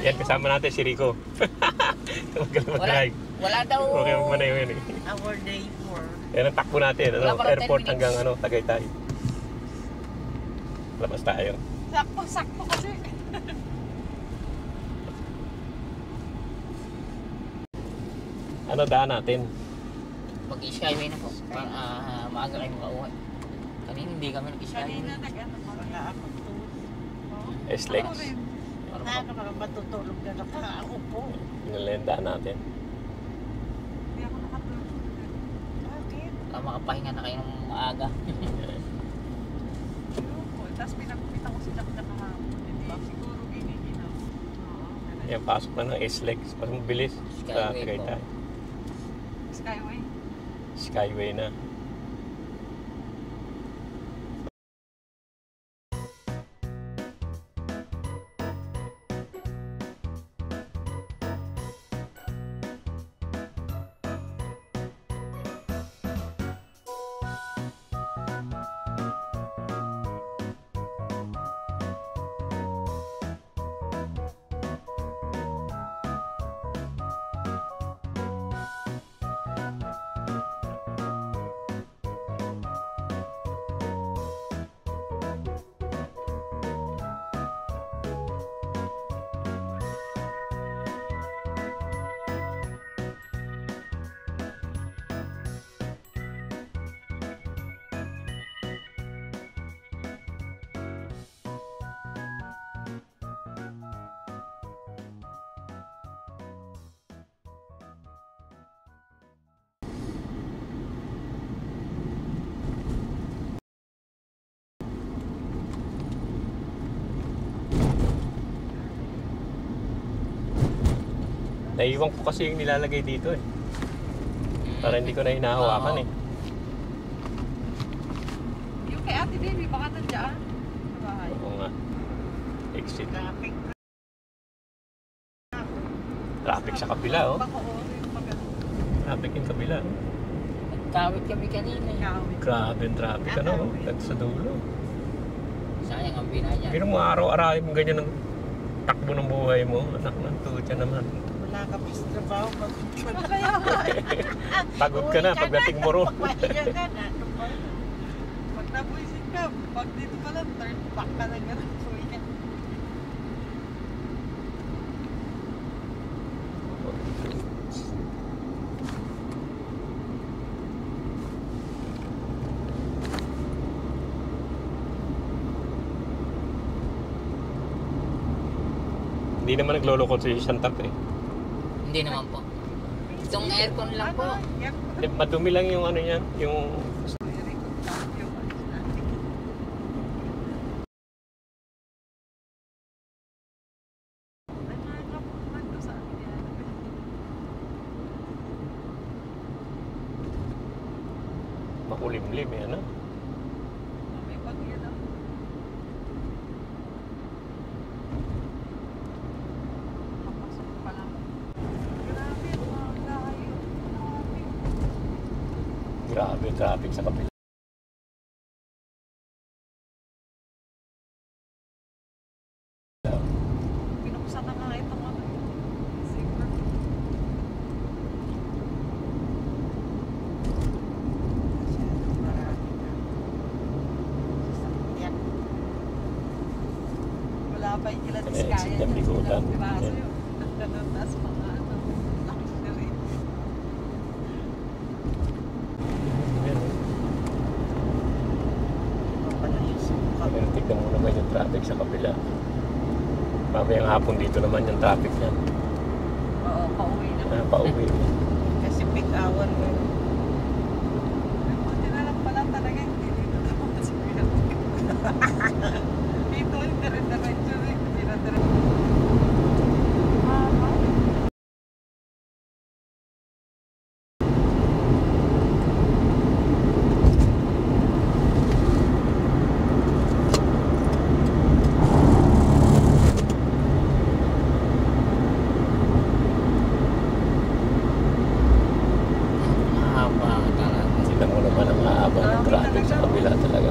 Yan, kasama natin si Rico. Mag-drive. Wala daw. Okay, manayo yun eh. Our day for. Yan ang takbo natin, ano, airport hanggang ano, Tagaytay. Labas tayo. Sakto kasi. Ano daan natin? Mag-skyway na po. Para maaga kayo makauwi. Kanina hindi kami nag-skyway. Kanina nag-ano mga ako to. S-Lex. Nakaka matutulog na nakaupo. Pinalendaan natin. Hindi ako nakatulog. Bakit? Makapahinga na kayo ng maaga. Tapos pinakita ko si Jack na kahapon. Siguro giniginaw. Yan, pasok na ng S-Lex. Mas mabilis sa Tagaytay. Skyway. Skyway na. Naiwan ko kasi yung nilalagay dito eh. Para hindi ko na hinahawakan eh. Yung kay Ate Debbie, baka nandiyan. Sa bahay. Oo nga. Exit. Traffic. Traffic sa kabila oh. Bako o, yung magano. Traffic yung kabila. Nagkawit kami kanina. Grabe ang traffic ano oh. At sa dulo. Sayang ang binaya. Pero mo araw-arawin mo ganyan ang takbo ng buhay mo. Anak ng tutya naman. Wala ka pa sa trabaho. Kaya Pagod ka na pagdating mo ron. Pahiya ka na. Pag nabuisin ka, pag dito ka lang, turn back ka na gano'n. Hindi naman naglolokot si Shantak eh. Hindi naman po. Itong aircon lang po. Madumi lang yung ano yan, yung makulimlim eh, ano? May bagyo na. Papasok pa lang. Grabe, mga layo. Grabe traffic sa kabila. Pinuksan na nga itong ano. Zipper. Wala pa yung ilan Exit kaya. ng Bigutan. Piraso yun. Tapos mga ano. Luxury. Pero tignan mo naman yung traffic sa kabila. Mamayang hapon dito naman yung traffic niya. Oo, pauwi na. Pauwi. Kasi peak hour ko yun. Buti na lang pala talaga hindi dito naman kasi dito yung dire-diretso rin. Dire-diretso. Mama. Haba talaga. Tignan mo naman ang haba ng traffic sa kabila talaga.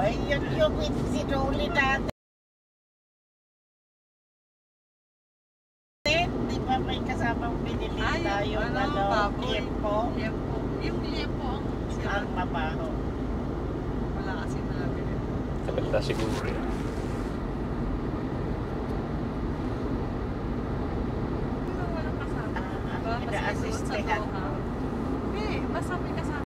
Ay, yun yung sinuli natin. Di ba may kasamang binili tayo liempo? Liempo. Yung liempo Ang mabaho. wala kasi nabili. Maganda siguro yan. Pero walang kasama. Diba? Kasi Ina-assist doon sa lahat. Doha. Hindi, basta may kasama.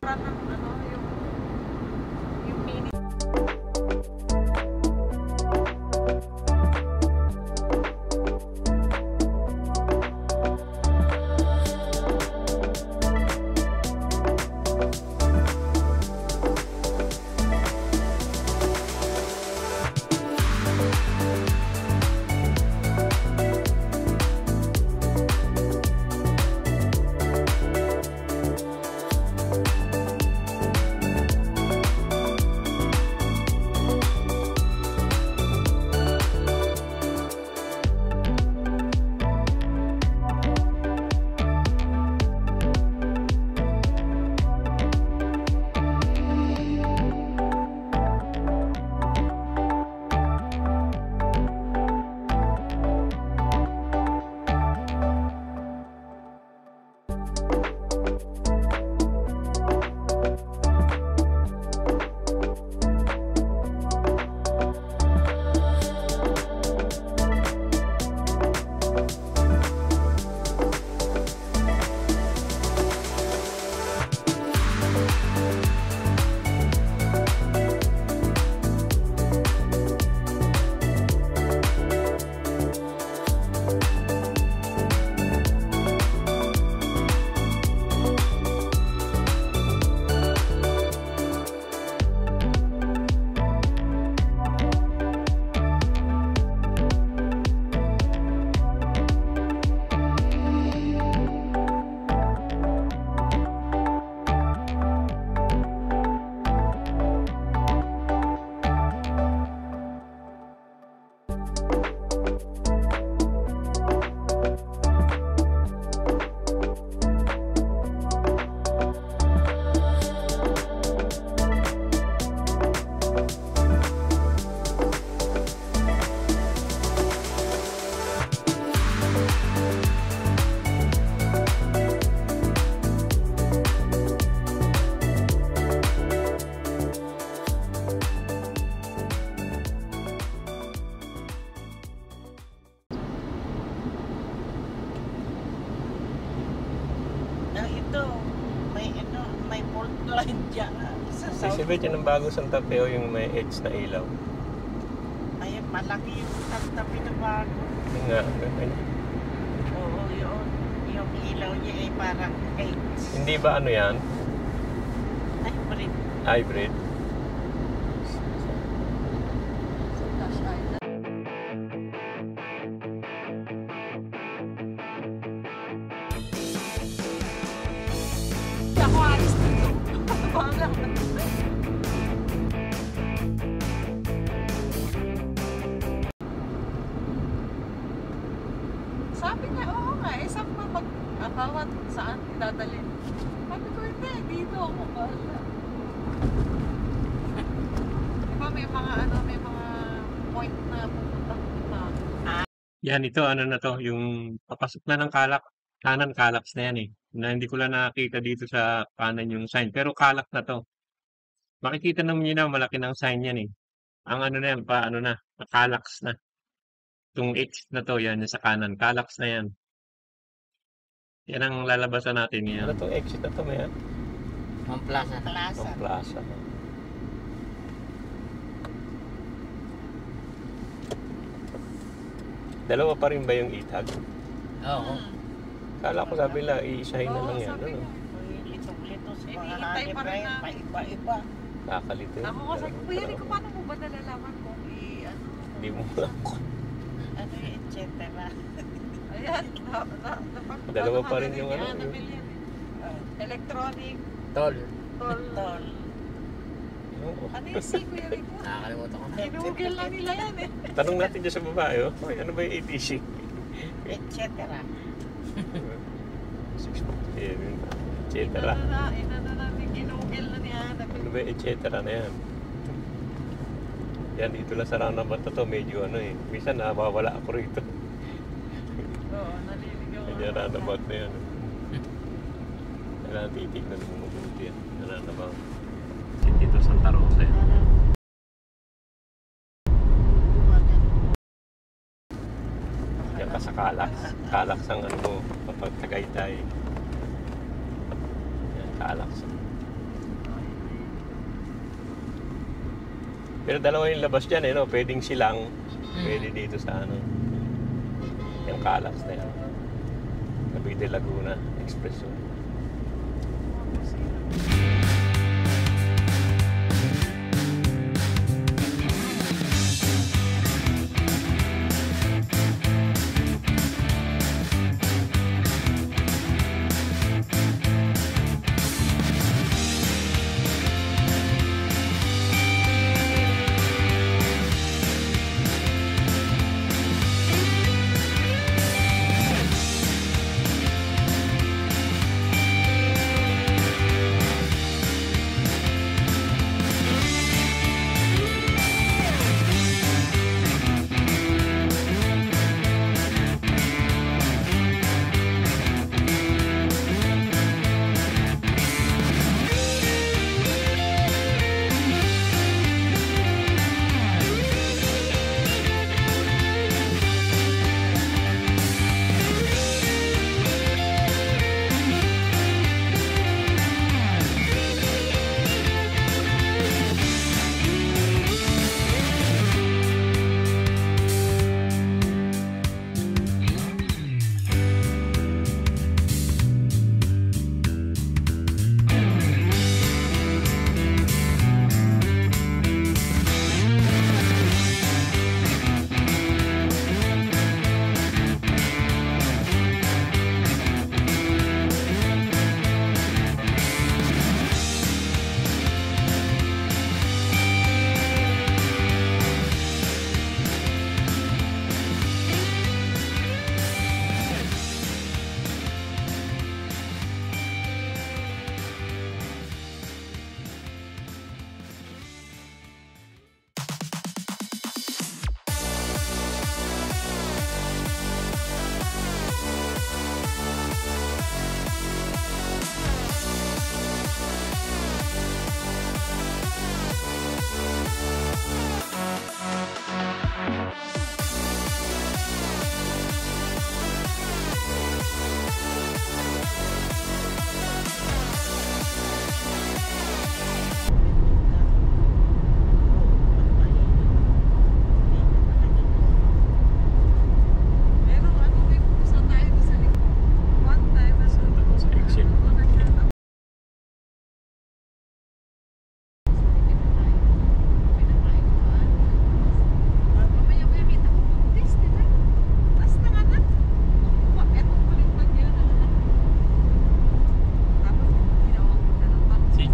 Parang ano, yung mini. Ito, may fault line dyan. Sa South. Isipin yun ang bago Santa Fe yung may edge na ilaw. Ay, malaki yung tabi na bago. Yun nga, ganyan. Oo, yun. Yung ilaw niya ay parang eggs. Hindi ba ano yan? Ay, parin. Hybrid? Dash Island. Ako alis dito. Baka. Sabi niya, oo nga, saan pa bawat saan dadalhin? Sabi ko, hindi, dito ako bahala. Diba may mga point na pupunta. Yan, ito, ano na to, yung papasok na ng Calak, kanan Calax na yan eh. Na hindi ko lang nakakita dito sa kanan yung sign. Pero Calak na to. Makikita naman yun na, malaki ng sign yan eh. Ang ano na yan, pa ano na, Calax na. Itong H na to, yan, yung sa kanan. Calax na yan. Yan ang lalabasan natin yan. Ano itong exit na to, may Mount Plaza. Ang plaza. Dalawa pa rin ba yung itag? Oo. Kala ko sabi lang, iisahin na lang yan. sabi Ano? niya. Lito-lito sa mga Hinihintay pa rin hanip, namin. paiba-iba. Kakalito. Ako kasi, Kuya Rico, paano mo ba nalalaman kung ano? Hindi mo lang. Ano yung et cetera. Ayan, Dalawa pa rin yung ano, ano. Electronic, Tol. toll. Tol. Oo. Ano yung C, Kuya Rico? Nakakalimutan ko na. Ginugil lang nila yan eh. Tanong natin dyan sa babae, oh. Hoy, ano ba yung ATC? Et cetera. Ayan, et cetera. Inano na, ginugil na ni Ana. Ano ba yung et cetera na yan? Yan, dito lang sa roundabout na to, medyo ano eh. Minsan nawawala ako rito. Oo, naliligaw. Yan, roundabout na yan. Kailangan titignan mo mabuti yan. Roundabout. Dito Santa Rosa yan. Yan ka sa Calax. Calax ang ano mo, kapag Tagaytay. Yan, Calax. Pero dalawa yung labas dyan eh, no? Pwedeng silang, pwede dito sa ano. Yung Calax na yan. Cavite Laguna Expressway.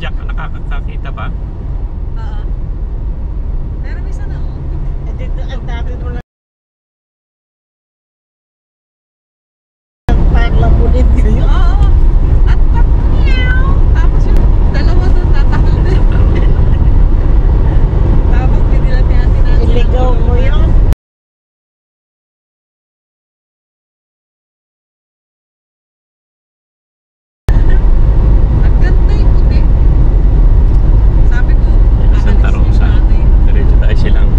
Nakakakita ba? Oo. Pero may sana ako. Dito, ang dami mo lang. Parlamunin nyo. Oo. At meow. Tapos yung dalawa doon tatahal din. Tapos binilan ni ate natin. Iligaw mo yun. Ang ganda yung puti. Sabi ko, Santa Rosa. Diretso tayo silang.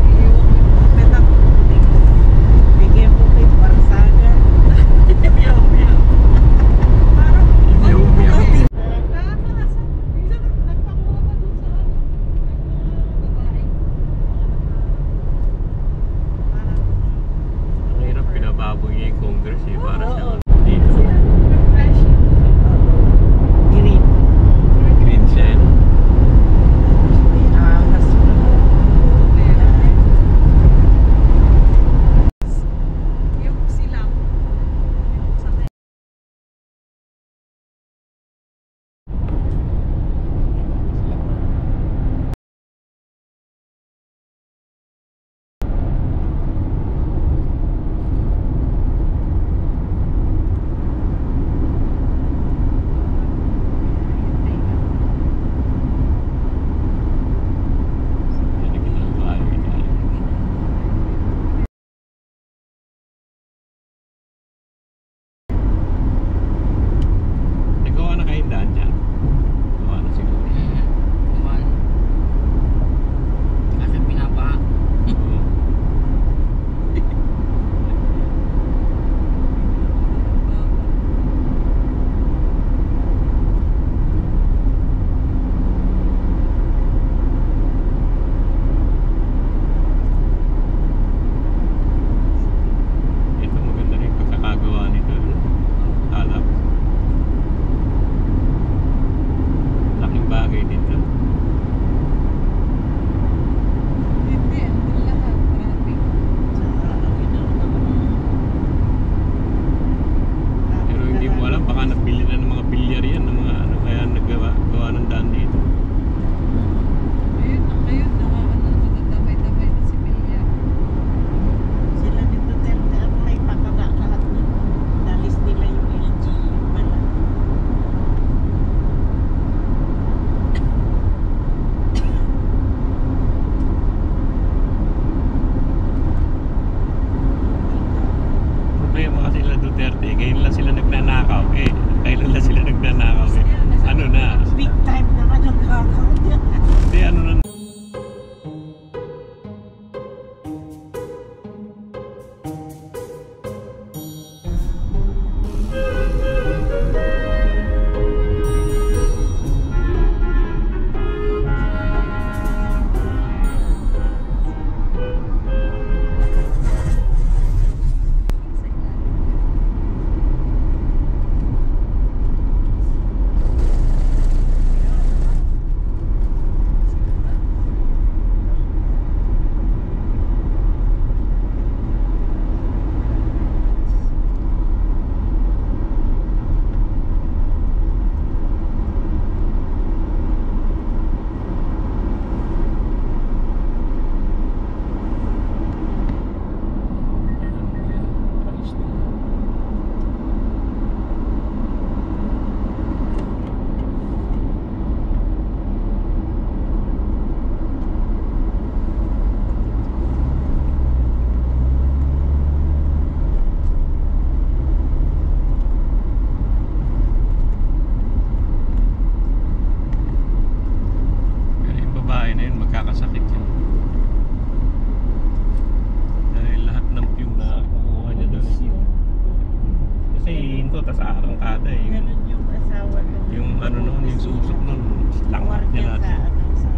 ano noon, yung susok noon, langat niya Sa natin. ano, sa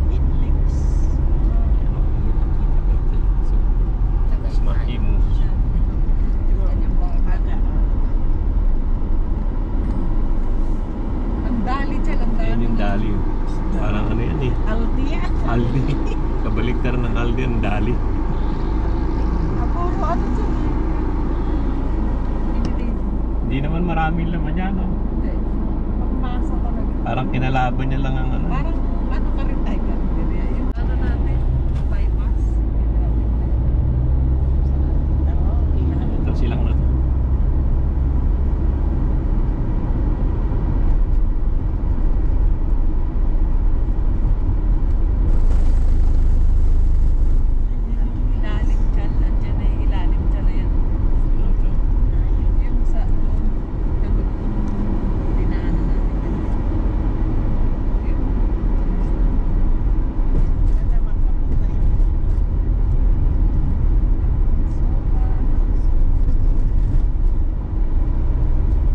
Inlex. Mas makimus. Kanyang baka. Baga. Ang dali siya, ang dali. Yan yung dali. Parang ano yan eh. Aldi ah. Aldi. Kabaliktaran ng Aldi ang dali. Puro ano siya. Hindi. Hindi naman maraming laman yan. No? Hindi. Pagmasa talaga. Parang kinalaban niya lang ang ano. Parang ano ka rin tayo ka rin. Yung ano natin, bypass. Ito silang na. Ilalim dyan. Andyan na yung ilalim dyan na yan. Ito. Yung sa kadugtong dinaanan natin. Yung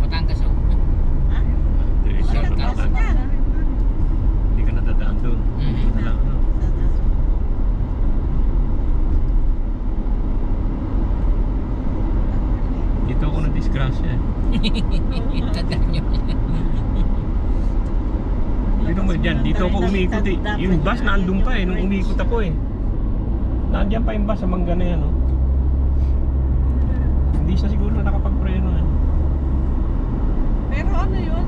Batangas ako. Diretso Shortcut. na lang. Hindi ka nadadaan doon. Dito na lang. Ano. Dito ako na-disgrasya eh. Tandaan nyo. Dito mo dyan, dito ako umikot eh. Yung bus nandun pa eh, nung umikot ako eh. Nandiyan pa yung bus sa mangga na yan oh. Hindi siya siguro nakapagpreno eh. pero ano yun?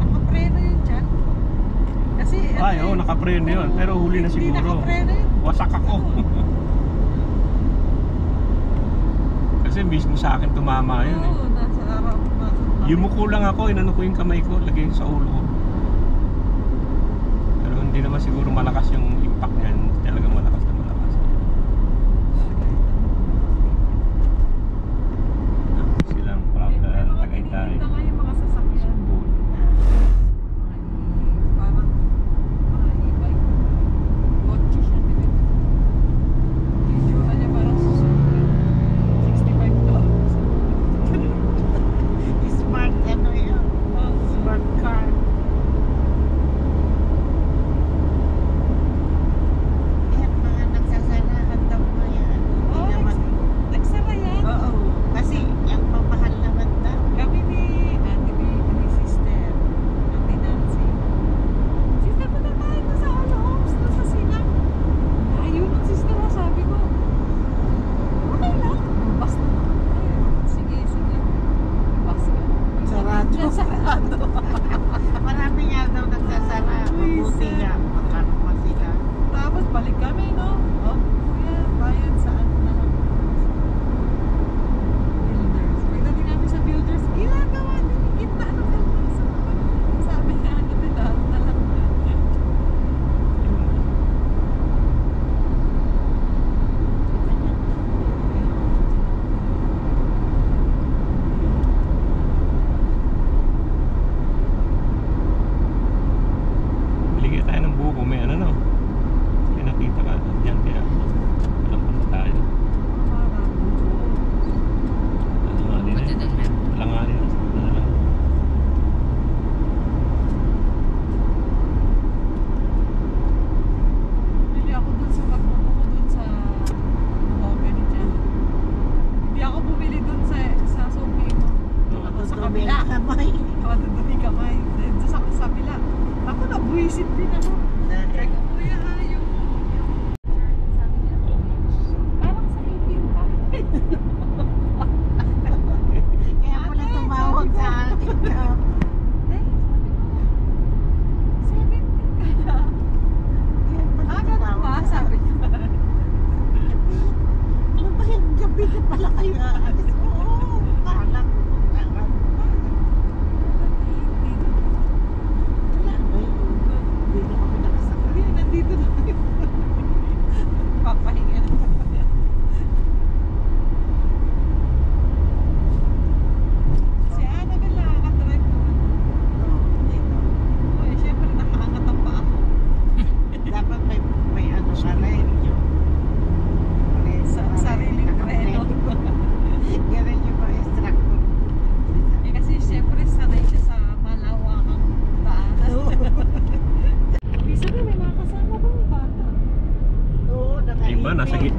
Nakapreno yun dyan. Kasi Ay oo, nakapreno yun. Pero huli na Hindi siguro. nakapreno yun. Wasak ako. Kasi mismo sa akin tumama yun eh. Oo, nasa araw. Yumuko lang ako, inano ko yung kamay ko, lagay sa ulo ko. Pero hindi naman siguro malakas yung impact niyan. Talagang malakas na malakas. Silang Prabda, Tagaytay, Ito nga yung mga sasakyan. Sambol. Parang mga e-bike. Kotse siya, di ba? Yung tsura niya parang susunod. 65 to. Smart ano yun? Smart car. Yan mga nagsasanahan daw na yan. Hindi Oh, naman. nagsara yan. Oo. Kasi yung pamahal naman daw. Kami ni Ate B, ni Sister, Ate Nancy. Sister, punta tayo na sa All Homes, na sa Silang. Ayaw ng sister ha, sabi ko. Okay lang. Basta. Sige, sige. Basta. Sarado. Yan, sarado. Marami nga daw nagsasara. Mabuti nga. Makarma sila. Tapos balik kami, no? Oh, kuya, bayad sa ano na lang. Builders. Pagdating namin sa builders, ginagawa din. Kita ng builders. Sabi nga nila, na lang. Biligyan tayo ng buko, may ano no? Kaya nakita ka dyan, kaya alam pa na tayo. Ano nga din Punta eh. doon meron. Wala nga din. Ano na lang. Bili ako dun sa magbubuko dun sa mahogany dyan. Hindi ako bumili dun sa Sofimo. Ako sa kabila. Kamay. Ako dun kamay. Dun sa kabila. Ako nabuisit din ako. Kaya ko, kuya ha, yung sabi niya, parang sa 18 pa. Kaya pala tumawag sa akin. Eh, sabi ko, 17 ka na. Kaya pala Ah, ganun ba? Sabi niya. Ano ba yung gabi na pala kayo aalis? Oo. Kala ko. Wala ba yun? Hindi na kami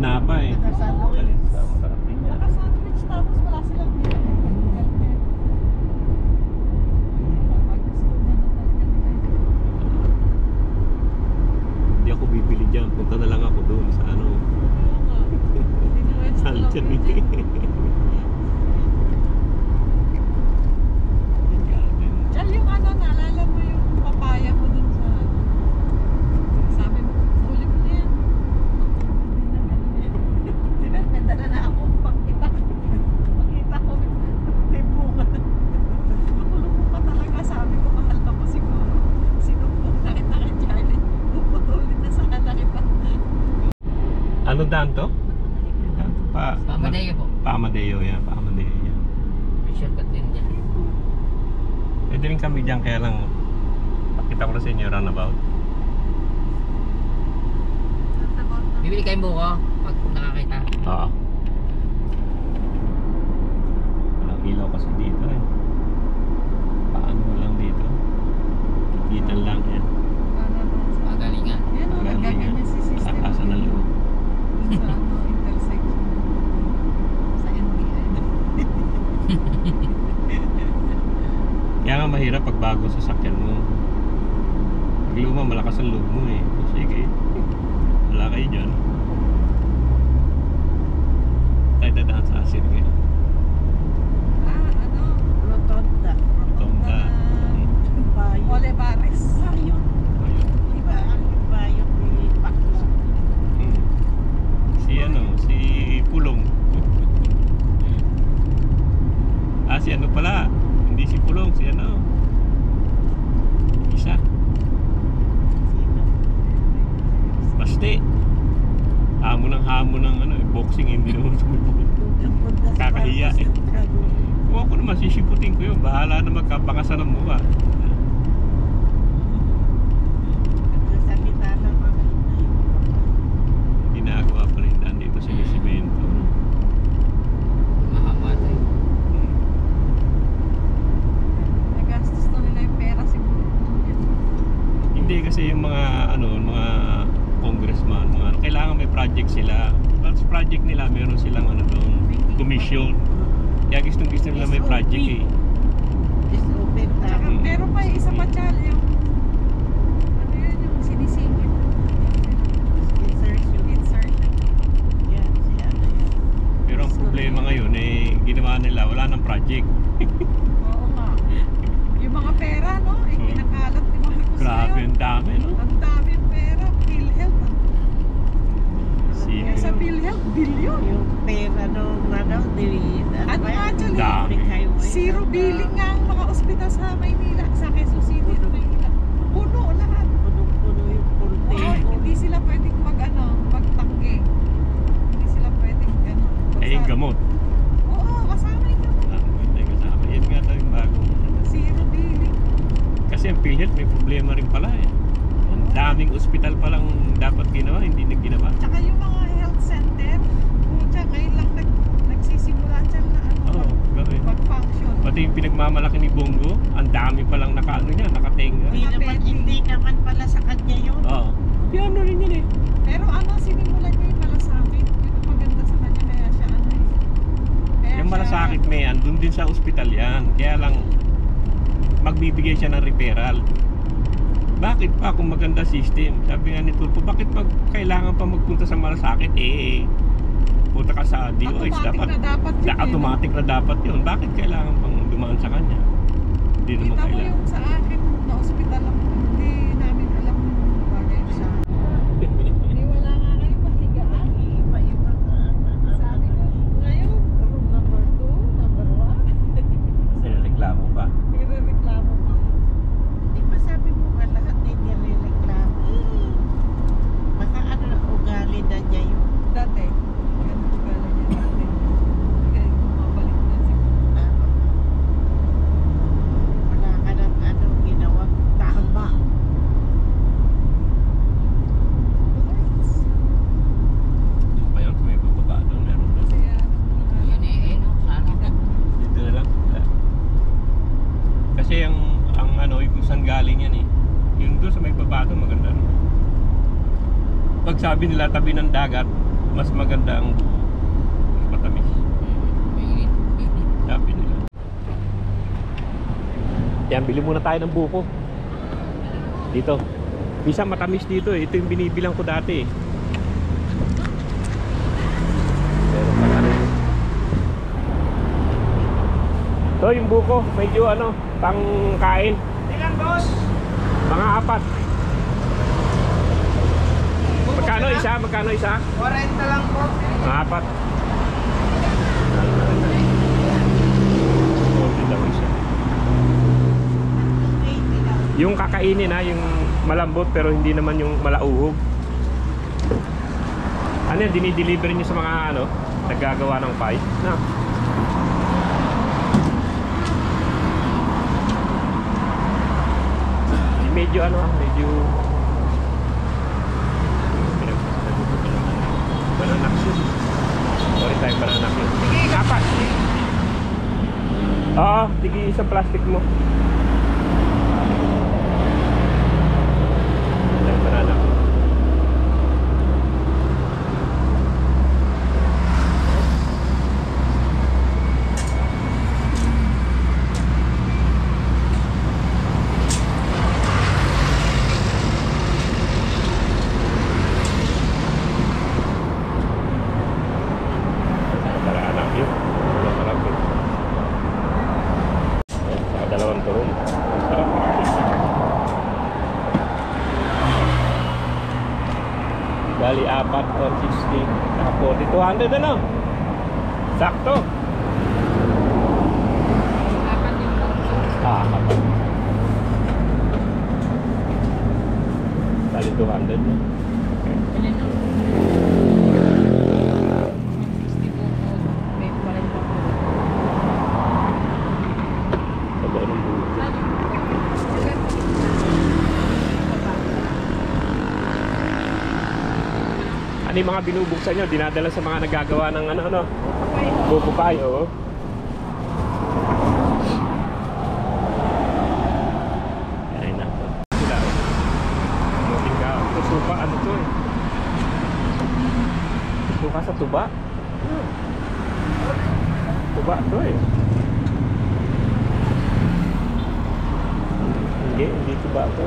gitna pa eh. Naka-sandwich. Masarap din yan. Naka-sandwich tapos wala silang helmet. Pag gusto niya na talaga nila. Hindi ako bibili dyan. Punta na lang ako doon sa ano. Oo nga. Dinuwest Saan lang dyan yun eh. dyan. Tsal yung ano, naalala mo yung papaya mo dun sa ano. Sabi mo, huli mo na yan. Hindi na ganun. Dinadala na ako. Pakita ko, may bunga. Makulong mo pa talaga. Sabi ko, mahal ako siguro. Sinumbong na kita kay Charlie. Puputulin na sana kita. Ano daan to? Daan to pa. Pamadeo po. Pamadeo yan. Pamadeo yan. May shortcut din dyan. Pwede rin kami dyan, kaya lang pakita ko na sa inyo yung runabout. Bibili kayong buko pag nakakita. Oo. Walang ilaw kasi dito eh. Paano lang dito? Kikitan lang yan. Pagalingan. Yan o, nagaganyan si system. Asa ng loob. Dun sa ano, intersection. Sa NBI. Kaya nga mahirap pag bago sa sasakyan mo. Pag luma, malakas ang loob mo eh. Sige. Wala kayo dyan. Tayo dadaan sa Asir ngayon. Ano? Rotonda. Rotonda. Bayo. Olivares. Bayo. Ayun. Diba? Ang bayo ni Pakla. Si ano, si Pulong. Si ano pala, hindi si Pulong, si ano. Isa. Sino? Baste. Hamon ng ano, boxing, hindi naman sumipot. Napunta sa Kakahiya eh. Santiago. Kung ako naman, sisiputin ko yun. Bahala na magkapangasan ng mukha. Sa gitna ng mga inay. Ginagawa pa rin daan dito sa Misimento. Mahaba tayo. Nagastos na nila yung pera siguro. Hindi kasi yung mga ano, mga congressman, mga ano, kailangan may project sila. Tapos project nila, meron silang ano doon, commission. Kaya gusto nila may project eh. Is open Tsaka time. pero pa yung isa pa Chal, yung ano yun, yung sinisingit. Insertion. Insertion. Yan, si ano yan. Pero ang problema ngayon eh, ginawa nila, wala nang project. Oo nga. Yung mga pera, no? Eh, Oo. kinakalat ni Marcos Grabe, ngayon. ang dami, no? Ang daming pera. PhilHealth. Si, Sa PhilHealth, billion. Yung pera nung ano, Ano nga, Chal, Dami. Zero billing nga ang mga ospital sa Maynila, sa Quezon City at Maynila. Puno lahat. Punong-puno yung pulte. Oo, hindi sila pwedeng magtangke. Hindi sila pwedeng ano. eh, yung gamot. Oo, kasama yung gamot. Hindi kasama. Yan nga daw yung bago. Zero billing. Kasi ang PhilHealth may problema rin pala eh. Ang daming ospital palang dapat ginawa, hindi na ginawa. Tsaka yung mga health center, pucha, ngayon lang nagsisimula dyan na ano, Oo, gawin. mag-function. Pati yung pinagmamalaki ni Bongo, ang dami palang nakaano niya, nakatenga. Hindi naman pala sa kanya yun. Oo. Piano rin yun eh. Pero ano, sinimulan niya yung malasakit. Yun ang maganda sa kanya, kaya siya ano eh. Kaya Yung malasakit na yan, dun din sa ospital yan. Kaya lang, magbibigay siya ng referral. Bakit pa kung maganda system? Sabi nga ni Tulpo, bakit kailangan pa magpunta sa malasakit? Punta ka sa DOH, dapat na dapat yun. automatic na dapat yun. Bakit kailangan pang dumaan sa kanya? Hindi naman Kita mo kailangan. yung sa akin na ospital ako, hindi namin alam yung bagay na siya. Hindi wala nga kayo mahigaan. Iba-iba ka. Sabi ko, ngayon, room number 2, number 1. Reklamo pa. Nire-reklamo pa. Di ba sabi mo nga lahat ay nirereklamo? Baka ano na ugali na niya yun. Dati, ganun pala niya dati. Kaya bumabalik na siguro. Tama. Wala ka ng ano ginawang tama. Doon pa yun, may bababa doon, meron doon. Kasi Yun eh, no? Sana. Dito na lang. Kasi ang ano, kung saan galing yan eh. Yung doon sa may baba doon, maganda no. Pag sabi nila tabi ng dagat, Mas maganda ang buko. Mas matamis. Mainit. Sabi nila. Yan, bili muna tayo ng buko. Dito. Bisa matamis dito eh. Ito yung binibilang ko dati eh. Pero pala rin. Ito yung buko. Medyo ano, pangkain. Ilan, boss? Mga 4. Magkano isa? Magkano isa? 40 lang po. Mga 4. Daw isa. 80 lang. Yung kakainin ha, yung malambot pero hindi naman yung malauhog. Ano yan, dinideliver nyo sa mga ano, naggagawa ng pie? Na. Medyo ano, medyo bananak yun. Sorry tayo, bananak yun. 4. Oo, tigi isang plastic mo. Tayo, bananak. Bali 4 or 60 saka 40, 200 ano? Sakto. Apat yung box. Kapag bali 200 no? Okay. Ilan yun? 60 po. May 40 po. Sa loob ng bulo. Saan yung Ano yung mga binubuksan nyo? Dinadala sa mga nagagawa ng ano? Bubukay, oo. Ay na. Sila. Muting ka. Susuka, ano to eh? Susuka sa tuba. Tuba to eh. Hindi tuba to.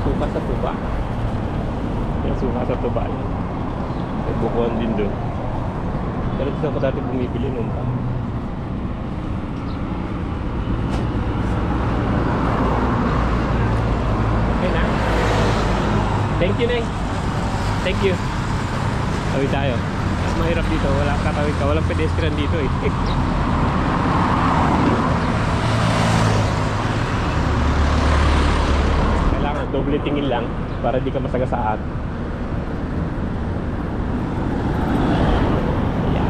Suka sa tuba. Yung suka sa tuba yun. May bukuan din doon. Pero dito ako dati bumibili nung pa. Okay na. Thank you, Neng. Thank you. Tawid tayo. Mas mahirap dito. Wala katawid ka. Walang pedestrian dito eh. Doble tingin lang para di ka masagasaan. Yeah.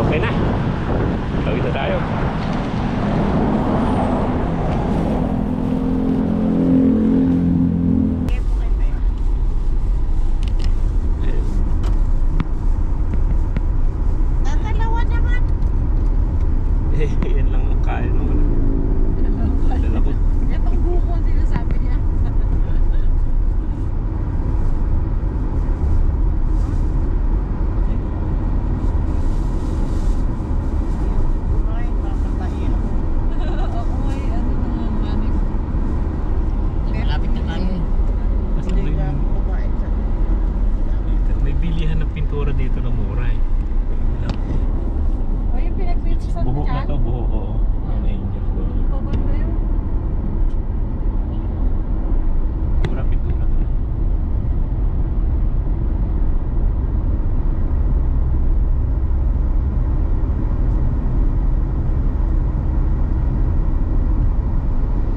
Okay na. Tawid na tayo. Tatalawa naman. Yan lang ang kaya naman. Dala ko. Itong buko ang sinasabi niya. Kumain, papatayin ako. Ako ay ano naman manik. Malapit na tayo. Hindi ka kumain sa May bilihan ng pintura dito na mura eh. O yung pinagpinsan mo Buhok na dyan? to, buhok. Oo. Yung angels doon. Paganda yun. Mura pintura to.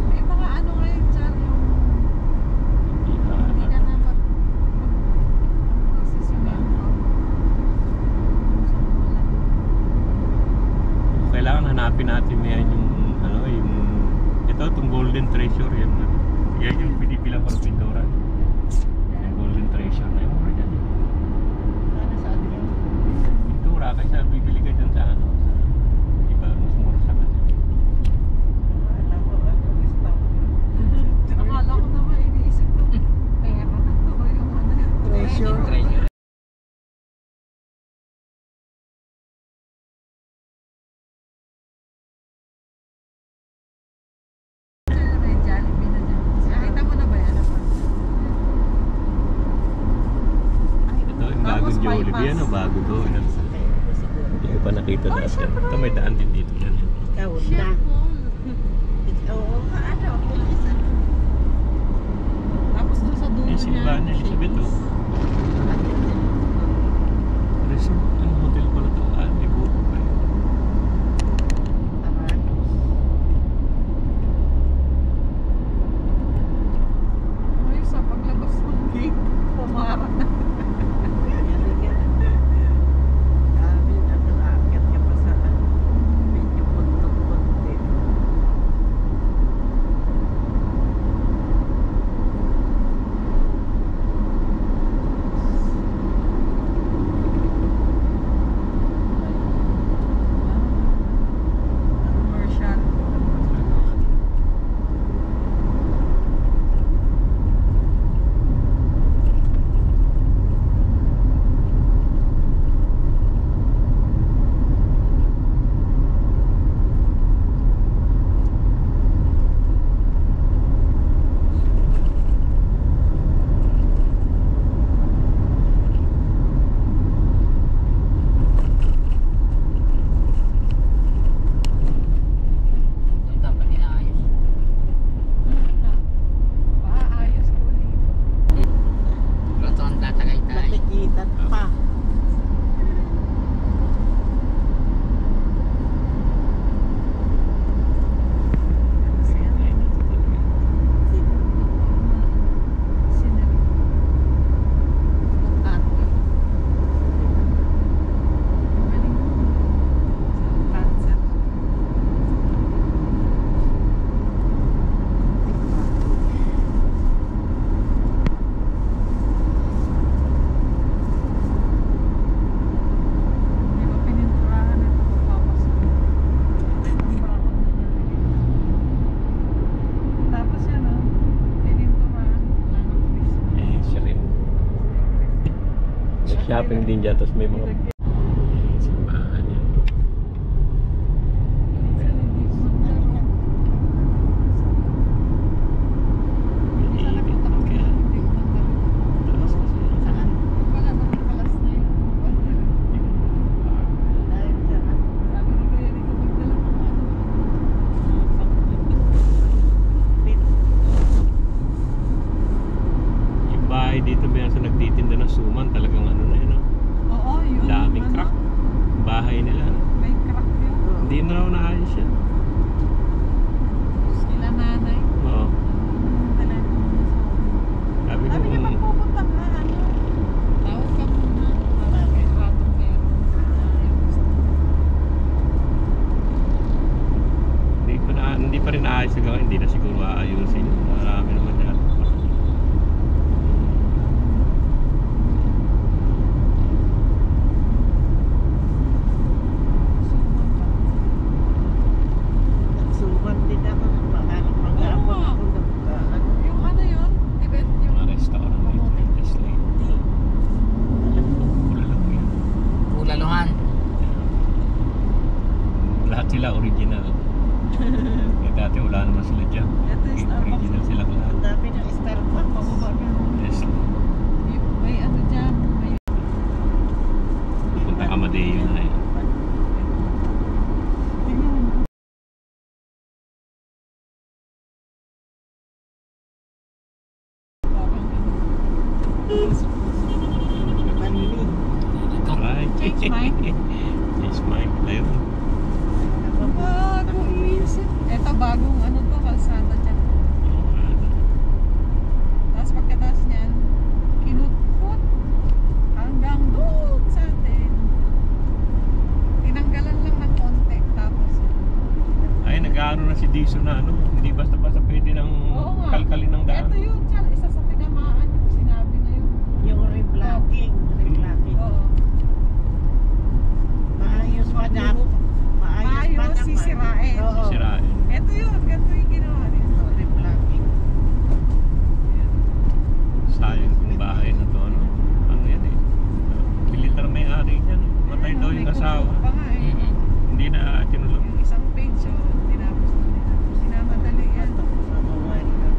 May mga ano ngayon dyan yung hindi ka na mag-isisimento. Kailangan hanapin natin yan yung ano, yung ito, itong golden treasure yan. Yan yung pinipilang ko ng pintura. Yung golden treasure na yung mura dyan. Ano sa atin yung Pintura, kaysa bibili ka dyan sa ano, sa iba, mas mura sa kasi. alam ko, ano, stop. Akala ko naman yan o, bago to. Yan. Hindi ko pa nakita Oh, dati. syempre. Ito may daan din dito yan. Ikaw na. Siyempre. Oo, ano, pulis. Tapos doon sa dulo Yung Silvana, Elizabeth o. Resort, ang hotel pala ito. Ah, may buko pa yun. Ay, sa paglabas ng gate, pumarap na. Commercial. Yung dapat inaayos. Paayos ko ulit. Roton, tatagay tayo. Nakikita pa. Scenery. Ate. Galing mo. Sunset. Hindi ba pininturahan ito pagpapasok? Bakit na nalagay? Tapos yan o, pininturahan lang ang Christmas. Eh, siya rin. Shopping din dyan, tapos may mga simbahan yan. Minsan hindi ko magdaro. May Minsan init. napunta kami Kaya, doon, hindi ko magdaro. taas kasi. Saan? Wala, nakakalas na yun. Dahil saan? Sabi ni Kuya, dito magdala ng ano. Yung bahay dito, may sa nagtitinda ng suman, talagang ano na yun. No? Oo, yun. Daming ano, crack. Bahay nila. No? May crack yun. Hindi na raw naayos yan. Sila nanay. Oo. Talagang Sabi Sabi niya ko, magpupunta ka, ano? tawag ka muna. Para may ratong meron. Yung gusto mo. hindi pa rin naayos na gawin. Hindi na siguro aayusin. Marami naman yan. Nagsuman din ako. Mahalang mag-aapon Oo nga. ako. Ano? Yung ano yun? Event yung Mga restaurant dito. mamote. Tesla. Bulalo yan. Bulaluhan. Lahat sila original. Dati wala naman sila dyan. Ito yung Starbucks. Original sila lahat. Ang dami ng Starbucks. Pababa ka. Tesla. May ano dyan. May Punta Amadeo na yan. tingnan mo. Parang ano. Manili. Right. Change mind. Change mind. Ayun. Bago isip. Ito bagong ano to, kalsada dyan. Tapos pagkatapos niyan, kinutkot hanggang doon sa atin. Tinanggalan lang ng konti. Tapos, Ay, nag-aano na si Diso na ano. Hindi basta-basta pwede nang oo nga. kalkalin ng daan. Ito yun, Chal. Isa sa tinamaan. Sinabi na yun. Yung reblocking. Reblocking. Oo. Maayos pa na. Maayos pa Maayos, naman. sisirain. Oo. Sisirain. Ito yun. Ganito yung ginawa nito. Reblocking. Sayang kung bahay na to. Ano, ano yan eh. Militar may-ari niyan. Matay daw yung asawa. Pa nga eh. Hindi na tinulog. Yung isang page, oh, tinapos na nila. Sinamadali yan. Ito po sa mga kuryente.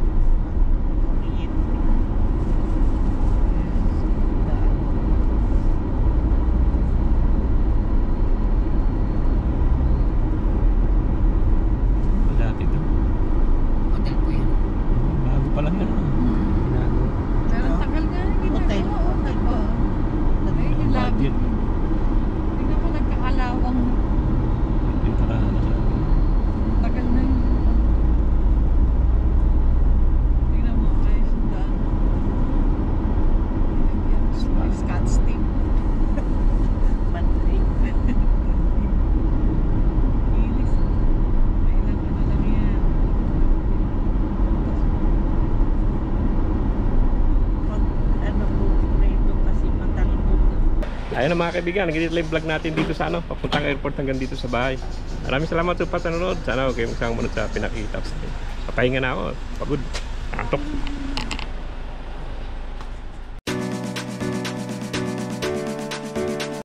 Ayun na mga kaibigan, nag-edit live vlog natin dito sa papuntang airport hanggang dito sa bahay. Maraming salamat po pa sa nanonood. Sana huwag kayong magsama muna sa pinakita. Papahinga na ako. Pagod. Antok.